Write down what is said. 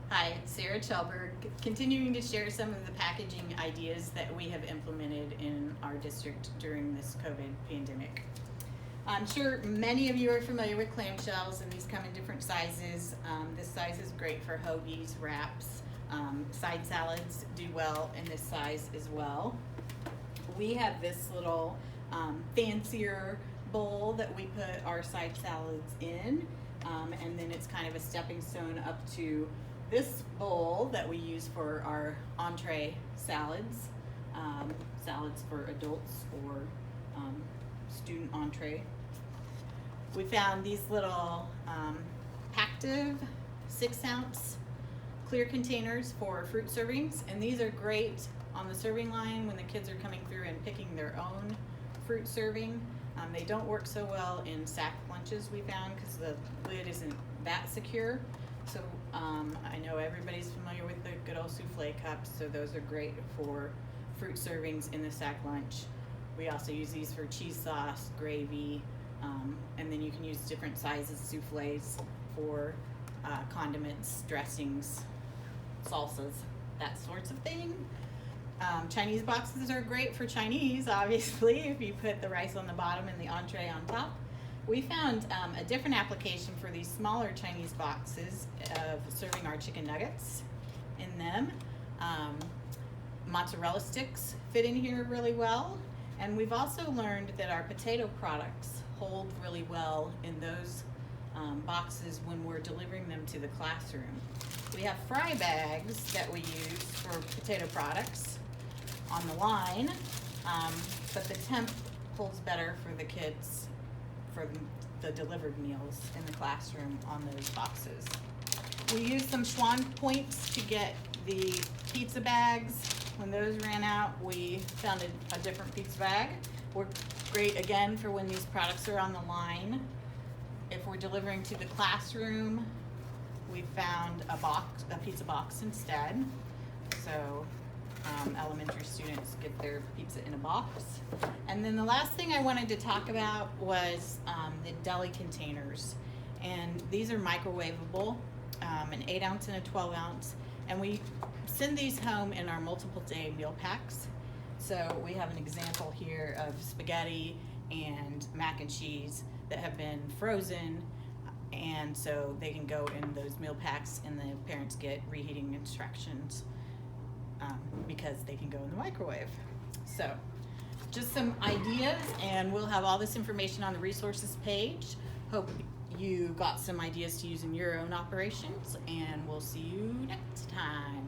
Hi, it's Sarah Chellberg, continuing to share some of the packaging ideas that we have implemented in our district during this COVID pandemic. I'm sure many of you are familiar with clamshells, and these come in different sizes. This size is great for hoagies, wraps, side salads do well in this size as well. We have this little fancier bowl that we put our side salads in, and then it's kind of a stepping stone up to this bowl that we use for our entree salads, salads for adults or student entree. We found these little Pactive 6-ounce clear containers for fruit servings, and these are great on the serving line when the kids are coming through and picking their own fruit serving. They don't work so well in sack lunches, we found, because the lid isn't that secure. So I know everybody's familiar with the good old souffle cups, so those are great for fruit servings in the sack lunch. We also use these for cheese sauce, gravy, and then you can use different sizes souffles for condiments, dressings, salsas, that sorts of thing. Chinese boxes are great for Chinese, obviously, if you put the rice on the bottom and the entree on top. We found a different application for these smaller Chinese boxes of serving our chicken nuggets in them. Mozzarella sticks fit in here really well. And we've also learned that our potato products hold really well in those boxes when we're delivering them to the classroom. We have fry bags that we use for potato products on the line, but the temp holds better for the kids for the delivered meals in the classroom on those boxes. We used some Schwan points to get the pizza bags. When those ran out, we found a different pizza bag. Worked great again for when these products are on the line. If we're delivering to the classroom, we found a pizza box instead. So elementary students get their pizza in a box. And then the last thing I wanted to talk about was the deli containers. And these are microwavable, an 8-ounce and a 12-ounce. And we send these home in our multiple day meal packs. So we have an example here of spaghetti and mac and cheese that have been frozen, and so they can go in those meal packs, and the parents get reheating instructions because they can go in the microwave. So just some ideas, and we'll have all this information on the resources page. Hope you got some ideas to use in your own operations, and we'll see you next time.